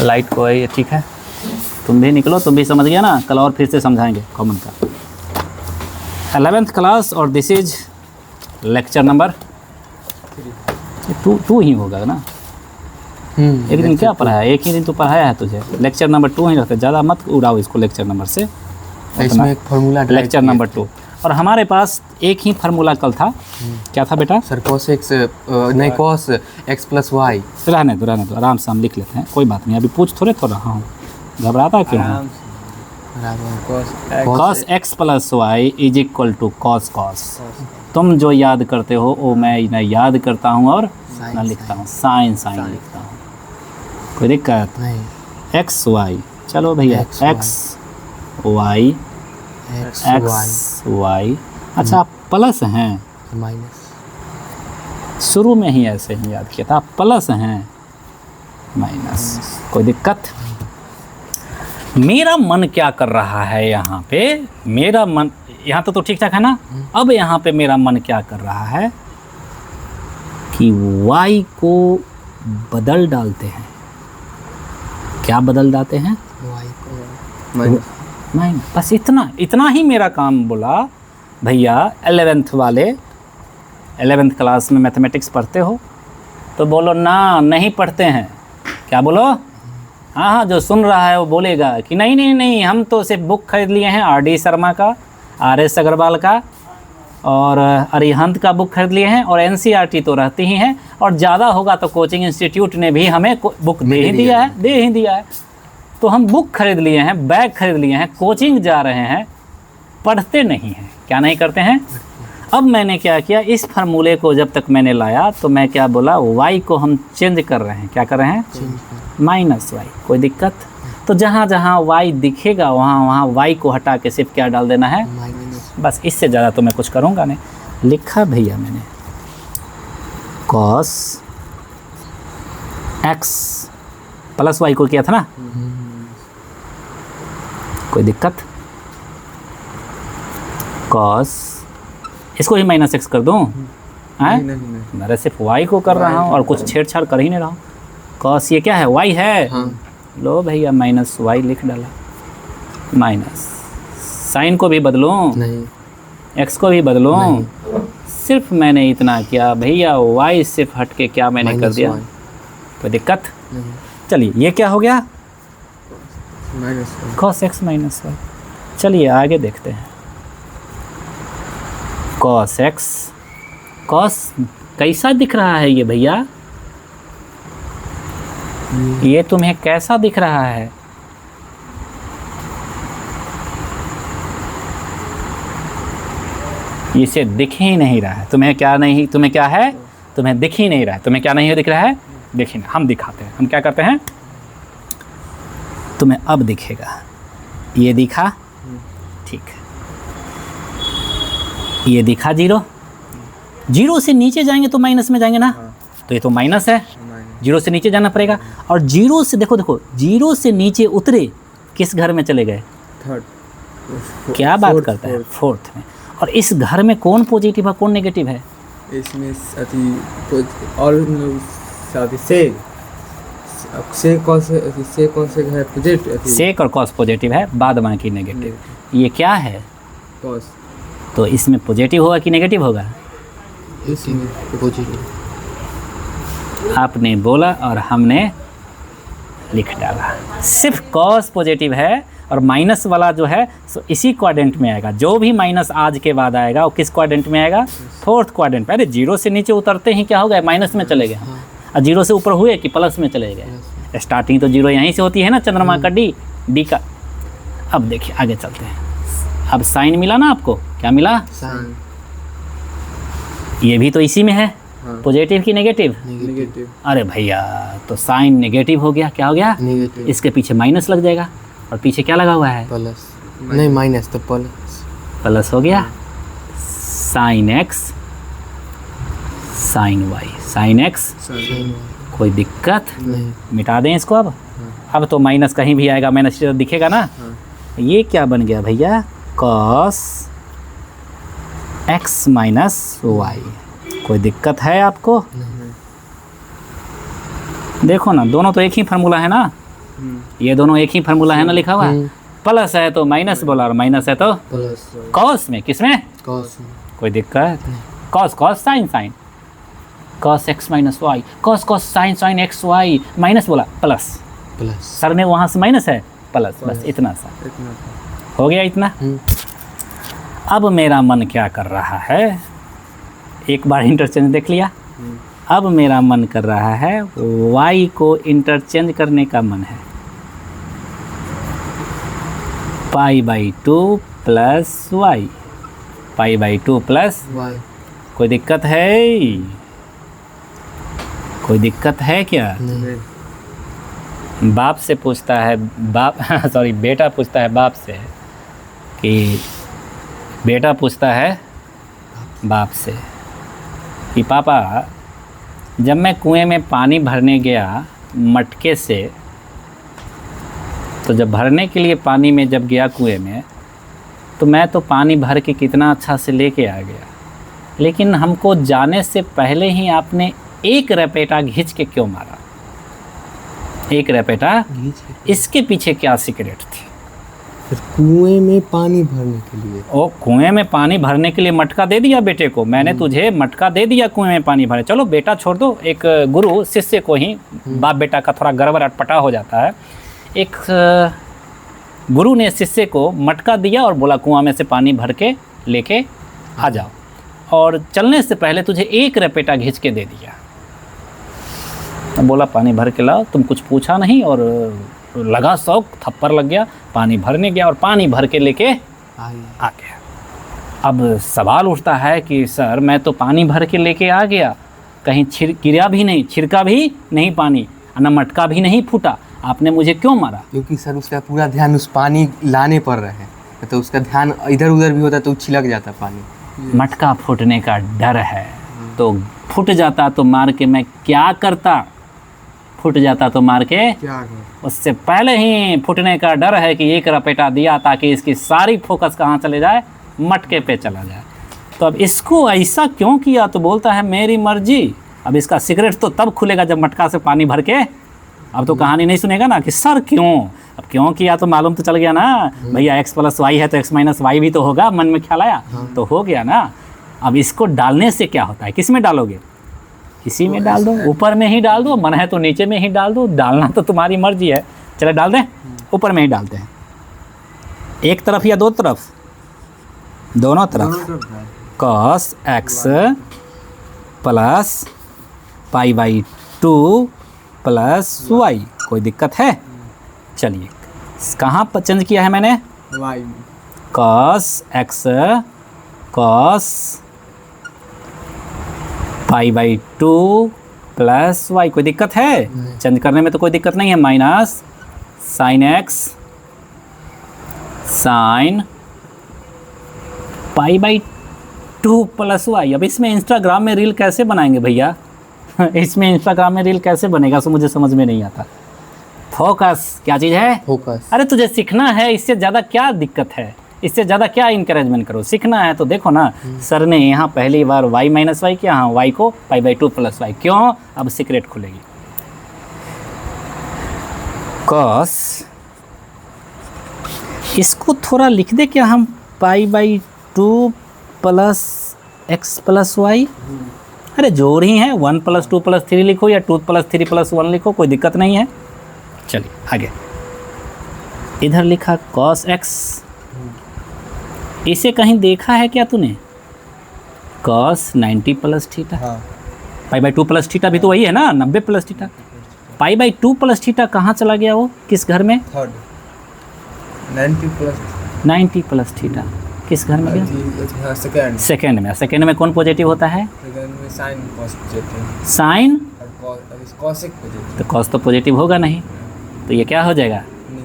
Light को है, ये ठीक है। तुम भी निकलो, तुम भी समझ गया ना, कल और फिर से समझाएंगे कॉमन का। 11th क्लास और दिस इज लेक्चर नंबर 2 ही होगा ना। एक दिन क्या पढ़ाया, एक ही दिन तो पढ़ाया है तुझे। लेक्चर नंबर 2 ही रहता है, ज़्यादा मत उड़ाओ इसको लेक्चर नंबर से। इसमें एक फार्मूला लेक्चर नंबर 2। और हमारे पास एक ही फार्मूला कल था, क्या था बेटा? सर cos x नहीं cos x प्लस वाई। रहने दो आराम से हम लिख लेते हैं, कोई बात नहीं। अभी पूछ थोड़े रहा हूँ, घबराता क्यों है? cos x plus y is equal to cos तुम जो याद करते हो वो मैं न याद करता हूँ और न लिखता हूँ, साइन लिखता हूँ। कोई दिक्कत नहीं? एक्स वाई, चलो भैया एक्स वाई अच्छा प्लस हैं, माइनस शुरू में ही ऐसे ही याद किया था, प्लस हैं माइनस। कोई दिक्कत? मेरा मन क्या कर रहा है यहाँ पे, मेरा मन यहाँ तो ठीक ठाक है ना। अब यहाँ पे मेरा मन क्या कर रहा है कि y को बदल डालते हैं। क्या बदल डालते हैं? वाई को माइनस। बस इतना ही मेरा काम बोला भैया। 11th वाले 11th क्लास में मैथमेटिक्स पढ़ते हो तो बोलो ना, नहीं पढ़ते हैं। क्या बोलो? हाँ, जो सुन रहा है वो बोलेगा कि नहीं, हम तो सिर्फ बुक खरीद लिए हैं RD शर्मा का, RS अग्रवाल का और अरिहंत का बुक खरीद लिए हैं, और NCERT तो रहती ही हैं, और ज़्यादा होगा तो कोचिंग इंस्टीट्यूट ने भी हमें बुक दे ही दिया है। तो हम बुक खरीद लिए हैं, बैग खरीद लिए हैं, कोचिंग जा रहे हैं, पढ़ते नहीं हैं। क्या नहीं करते हैं? अब मैंने क्या किया, इस फार्मूले को जब तक मैंने लाया तो मैं क्या बोला, y को हम चेंज कर रहे हैं। क्या कर रहे हैं? Minus y। कोई दिक्कत? तो जहाँ जहाँ y दिखेगा वहाँ y को हटा के सिर्फ क्या डाल देना है? बस, इससे ज़्यादा तो मैं कुछ करूँगा नहीं। लिखा भैया मैंने cos x प्लस y को किया था ना। कोई दिक्कत? cos इसको ही माइनस x कर दूँ? मैं सिर्फ y को कर रहा हूँ और कुछ छेड़छाड़ कर ही नहीं रहा हूँ। cos ये क्या है? y है। लो भैया माइनस y लिख डाला। माइनस साइन को भी बदलूँ? नहीं। x को भी बदलूँ? सिर्फ मैंने इतना किया भैया, y सिर्फ हट के क्या मैंने कर दिया। कोई दिक्कत? चलिए, ये क्या हो गया? cos x minus y। चलिए आगे देखते हैं। cos x, cos कैसा दिख रहा है ये भैया? ये तुम्हें कैसा दिख रहा है? इसे दिख ही नहीं रहा है। तुम्हें क्या है? तुम्हें दिख ही नहीं रहा है। तुम्हें क्या नहीं दिख रहा है? देखिए हम दिखाते हैं। हम क्या करते हैं, तुम्हें अब दिखेगा। ये दिखा? ठीक है। ये दिखा 0 से नीचे जाएंगे तो माइनस में जाएंगे ना। तो ये तो माइनस है, 0 से नीचे जाना पड़ेगा। और 0 से देखो 0 से नीचे उतरे, किस घर में चले गए? थर्ड। क्या बात करता है? फोर्थ में। और इस घर में कौन पॉजिटिव है, कौन नेगेटिव है? इसमें और सेक और कॉस पॉजिटिव है, बाद बाकी नेगेटिव। ये क्या है? कॉस। तो इसमें पॉजिटिव होगा कि नेगेटिव होगा? इसमें पॉजिटिव। आपने बोला और हमने लिख डाला। सिर्फ कॉस पॉजिटिव है और माइनस वाला जो है सो इसी क्वाड्रेंट में आएगा। जो भी माइनस आज के बाद आएगा वो किस क्वाड्रेंट में आएगा? फोर्थ क्वाड्रेंट पे। अरे 0 से नीचे उतरते ही क्या हो गया? माइनस में चले गए। और 0 से ऊपर हुए कि प्लस में चले गए। स्टार्टिंग तो 0 यहीं से होती है ना, चंद्रमा का डी का। अब देखिए आगे चलते हैं। अब साइन मिला ना आपको? क्या मिला? साइन। ये भी तो इसी में है। पॉजिटिव की नेगेटिव? नेगेटिव। अरे भैया तो साइन नेगेटिव हो गया। क्या हो गया? नेगेटिव। इसके पीछे माइनस लग जाएगा और पीछे क्या लगा हुआ है? प्लस। नहीं माइनस, तो प्लस हो गया। Sine x sine y, sine x. कोई दिक्कत नहीं। मिटा दें इसको। अब तो माइनस कहीं भी आएगा, माइनस दिखेगा ना। ये क्या बन गया भैया? cos x minus y. कोई दिक्कत है आपको? देखो ना, दोनों तो एक ही फार्मूला है ना। ये दोनों एक ही फार्मूला है ना लिखा हुआ। प्लस है तो माइनस बोला और माइनस है तो प्लस कॉस में, किसमें? कॉस कोई दिक्कत? Cos cos sine sine, cos x minus y, cos cos sine sine x y, minus बोला प्लस, प्लस सर ने वहाँ से माइनस है प्लस, बस इतना सा इतना हो गया इतना। अब मेरा मन क्या कर रहा है, एक बार इंटरचेंज देख लिया, अब मेरा मन कर रहा है y को इंटरचेंज करने का मन है। π/2 प्लस वाई, π/2 प्लस, वाई कोई दिक्कत है? कोई दिक्कत है क्या? नहीं बाप से पूछता है, बाप सॉरी बेटा पूछता है बाप से कि बेटा पूछता है बाप से कि पापा जब मैं कुएं में पानी भरने गया मटके से, तो जब भरने के लिए पानी में जब गया कुएं में, तो मैं तो पानी भर के कितना अच्छा से लेके आ गया, लेकिन हमको जाने से पहले ही आपने एक रपेटा घिंच के क्यों मारा? एक रपेटा, इसके पीछे क्या सीक्रेट थी? फिर कुएं में पानी भरने के लिए ओ कुएं में पानी भरने के लिए मटका दे दिया बेटे को, मैंने तुझे मटका दे दिया कुएं में पानी भरे, चलो बेटा छोड़ दो। एक गुरु शिष्य को ही, बाप बेटा का थोड़ा गड़बड़ अटपटा हो जाता है, एक गुरु ने शिष्य को मटका दिया और बोला कुआं में से पानी भर के लेके आ जाओ, और चलने से पहले तुझे एक रपेटा घिंच के दे दिया। तो बोला पानी भर के लाओ, तुम कुछ पूछा नहीं और लगा शौक, थप्पड़ लग गया, पानी भरने गया और पानी भर के लेके आ गया। अब सवाल उठता है कि सर मैं तो पानी भर के लेके आ गया, कहीं गिरा भी नहीं, छिड़का भी नहीं पानी, न मटका भी नहीं फूटा, आपने मुझे क्यों मारा? क्योंकि सर उसका पूरा ध्यान उस पानी लाने पर रहे, तो उसका ध्यान इधर उधर भी होता तो छिलक जाता पानी। मटका फूटने का डर है, तो फूट जाता तो मार के मैं क्या करता? फूट जाता तो मार के क्या कर उससे पहले ही फूटने का डर है कि एक रपेटा दिया ताकि इसकी सारी फोकस कहाँ चले जाए? मटके पे चला जाए। तो अब इसको ऐसा क्यों किया? तो बोलता है मेरी मर्जी। अब इसका सिगरेट तो तब खुलेगा जब मटका से पानी भर के, अब तो कहानी नहीं सुनेगा ना कि सर क्यों, अब क्यों किया तो मालूम तो चल गया ना भैया, x प्लस वाई है तो x माइनस वाई भी तो होगा, मन में ख्याल आया तो हो गया ना। अब इसको डालने से क्या होता है, किस में डालोगे? इसी में डाल दो, ऊपर में ही डाल दो, मन है तो नीचे में ही डाल दो, डालना तो तुम्हारी मर्जी है। चले डाल दें, ऊपर में ही डालते हैं, एक तरफ या दो तरफ? दोनों तरफ। cos x plus π/2 plus Y, कोई दिक्कत है? चलिए कहाँ पर चेंज किया है मैंने? वाई में cos x cos π/2 plus Y, कोई दिक्कत है? चेंज करने में तो कोई दिक्कत नहीं है। Minus sine x sine π/2 plus Y. अब इसमें इंस्टाग्राम में रील कैसे बनाएंगे भैया? इसमें इंस्टाग्राम में रील कैसे बनेगा, सो मुझे समझ में नहीं आता। फोकस क्या चीज़ है? फोकस। अरे तुझे सीखना है, इससे ज़्यादा क्या दिक्कत है, इससे ज़्यादा क्या इंकरेजमेंट करो, सीखना है तो देखो ना। सर ने यहाँ पहली बार y माइनस वाई किया, हाँ y को π/2 प्लस वाई, क्यों? अब सीक्रेट खुलेगी। कॉस, इसको थोड़ा लिख दे क्या हम, π/2 प्लस x प्लस वाई। अरे जोड़ ही है, 1 + 2 + 3 लिखो या 2 + 3 + 1 लिखो, कोई दिक्कत नहीं है। चलिए आगे, इधर लिखा cos x, इसे कहीं देखा है क्या तूने? cos 90 plus theta, π/2 plus theta भी तो वही है ना, 90 प्लस थीटा। π/2 प्लस थीटा कहाँ चला गया वो, किस घर में? थर्ड 90 प्लस 90 प्लस थीटा किस घर में गया? सेकंड सेकेंड में। सेकेंड में कौन पॉजिटिव होता है? सेकंड में साइन पॉजिटिव, साइन, और कॉसेक पॉजिटिव। तो कॉस तो पॉजिटिव होगा नहीं, तो ये क्या हो जाएगा?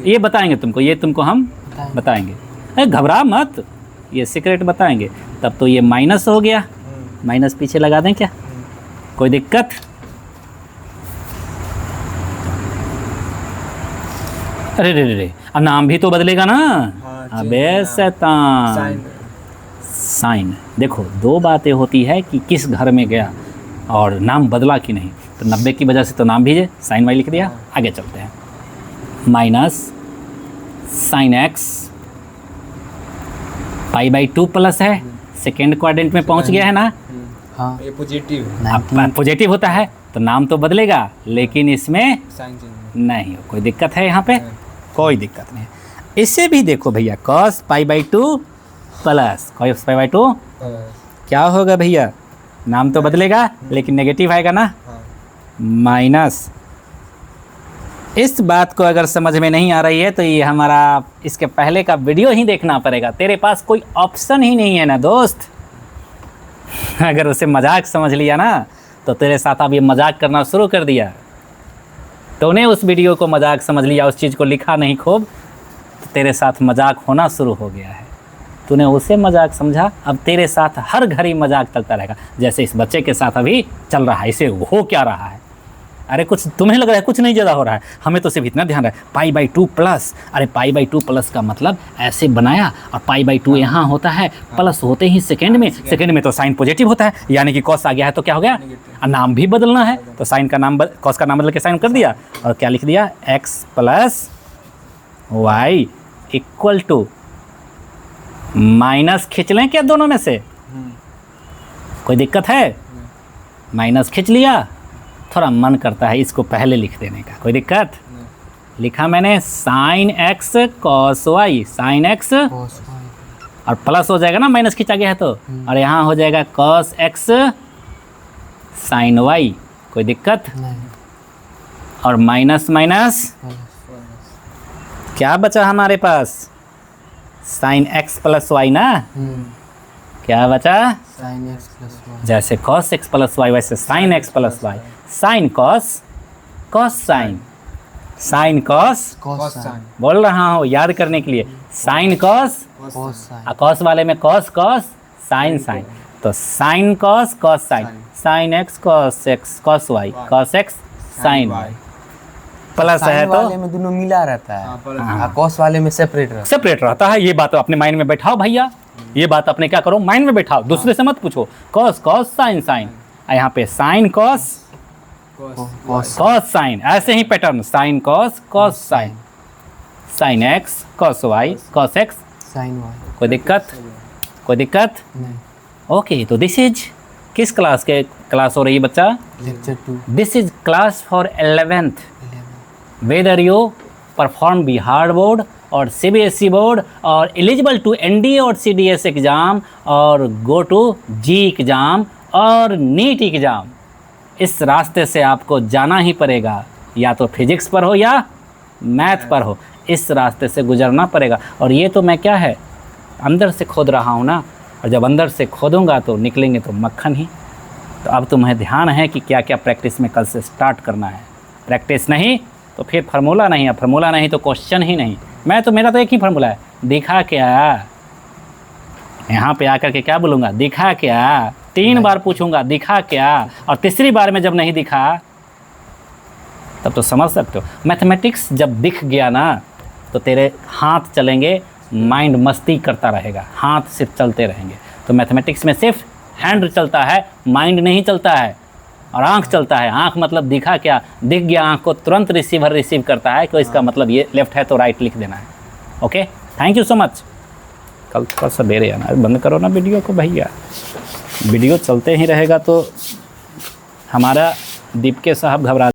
ये बताएंगे तुमको, ये तुमको हम बताएंगे, अरे घबरा मत, ये सीक्रेट बताएंगे। तब तो ये माइनस हो गया, माइनस पीछे लगा दें क्या, कोई दिक्कत? अरे रे रे रे, अब नाम भी तो बदलेगा ना। अबे शैतान, साइन साइन। देखो दो बातें होती है कि किस घर में गया और नाम बदला कि नहीं। तो 90 की वजह से तो नाम भी साइन वाई लिख दिया। आगे चलते हैं, minus sine x pi by 2 plus है, सेकेंड क्वाड्रेंट में पहुंच गया है ना। हाँ ये पॉजिटिव अब पॉजिटिव होता है तो नाम तो बदलेगा, लेकिन इसमें साइन चेंज नहीं हो। कोई दिक्कत है यहाँ पे? कोई दिक्कत नहीं है। इसे भी देखो भैया, cos pi by 2 plus cos pi by 2 क्या होगा भैया? नाम तो बदलेगा लेकिन नेगेटिव आएगा ना, माइनस। इस बात को अगर समझ में नहीं आ रही है तो ये हमारा इसके पहले का वीडियो ही देखना पड़ेगा। तेरे पास कोई ऑप्शन ही नहीं है ना दोस्त। अगर उसे मजाक समझ लिया ना तो तेरे साथ अब ये मजाक करना शुरू कर दिया। तूने उस वीडियो को मजाक समझ लिया, उस चीज़ को लिखा नहीं खूब, तो तेरे साथ मजाक होना शुरू हो गया है। तूने उसे मजाक समझा, अब तेरे साथ हर घड़ी मजाक चलता रहेगा। जैसे इस बच्चे के साथ अभी चल रहा है, इसे हो क्या रहा है? अरे कुछ तुम्हें लग रहा है कुछ नहीं ज़्यादा हो रहा है, हमें तो सिर्फ इतना ध्यान है पाई बाई 2 प्लस। अरे पाई बाई 2 प्लस का मतलब ऐसे बनाया और पाई बाई 2 यहाँ होता है, प्लस होते ही सेकंड में तो साइन पॉजिटिव होता है, यानी कि कॉस आ गया है तो क्या हो गया? नाम भी बदलना है तो साइन का नाम कॉस का नाम बदल के साइन कर दिया और क्या लिख दिया? X plus y equal to minus खींच लें क्या दोनों में से? कोई दिक्कत है? माइनस खींच लिया, थोड़ा मन करता है इसको पहले लिख देने का। कोई दिक्कत? लिखा मैंने sine x cos y, sine x cos y और प्लस हो जाएगा ना, माइनस खींचा गया है तो, और यहाँ हो जाएगा कॉस एक्स साइन वाई। कोई दिक्कत? नहीं और माइनस माइनस क्या बचा हमारे पास? साइन एक्स प्लस वाई ना। क्या बचा? sin x plus y जैसे cos x प्लस वाई वैसे sin x plus y. Sine cos, cos sine, sine cos, cos sin बोल रहा हूँ याद करने के लिए, साइन कॉस, cos sin और कॉस वाले में कॉस कॉस साइन साइन, तो sine cos cos sine, sine x cos x cos Y, cos x sine y. Plus है sin तो वाले में दोनों मिला रहता है हाँ, और cos वाले में सेपरेट रहता सेपरेट रहता है। ये बात अपने माइंड में बैठाओ भैया, ये बात अपने क्या करो माइंड में बैठाओ, दूसरे से मत पूछो। कॉस कॉस साइन साइन, यहाँ पे साइन कॉस है cos cos कॉस साइन, ऐसे ही pattern, sine cos cos sine, sine x cos Y cos X. sin y कोई दिक्कत? कोई दिक्कत? नहीं ओके, तो दिस इज किस क्लास के क्लास हो रही है बच्चा? lecture 2 this is class for 11th। Whether you perform Bihar board और CBSE बोर्ड और एलिजिबल टू NDA और CDS एग्ज़ाम और गो टू जी एग्ज़ाम और नीट एग्ज़ाम, इस रास्ते से आपको जाना ही पड़ेगा। या तो फिजिक्स पर हो या मैथ पर हो, इस रास्ते से गुजरना पड़ेगा। और ये तो मैं क्या है अंदर से खोद रहा हूँ ना, और जब अंदर से खोदूँगा तो निकलेंगे तो मक्खन ही। तो अब तुम्हें ध्यान है कि क्या क्या प्रैक्टिस में कल से स्टार्ट करना है। प्रैक्टिस नहीं तो फिर फार्मूला नहीं है, फार्मूला नहीं तो क्वेश्चन ही नहीं। मैं तो मेरा तो एक ही फार्मूला है, दिखा क्या। यहाँ पे आकर के क्या बोलूँगा? दिखा क्या। 3 बार पूछूंगा दिखा क्या, और तीसरी बार में जब नहीं दिखा तब तो समझ सकते हो। मैथमेटिक्स जब दिख गया ना तो तेरे हाथ चलेंगे, माइंड मस्ती करता रहेगा, हाथ सिर्फ चलते रहेंगे। तो मैथमेटिक्स में सिर्फ हैंड चलता है, माइंड नहीं चलता है, और आंख चलता है। आंख मतलब दिखा क्या, दिख गया आंख को तुरंत रिसीवर रिसीव करता है, तो इसका मतलब ये लेफ्ट है तो राइट लिख देना है। Okay, thank you so much. कल थोड़ा सवेरे आना, बंद करो ना वीडियो को भैया, वीडियो चलते ही रहेगा तो हमारा दीप के साहब घबरा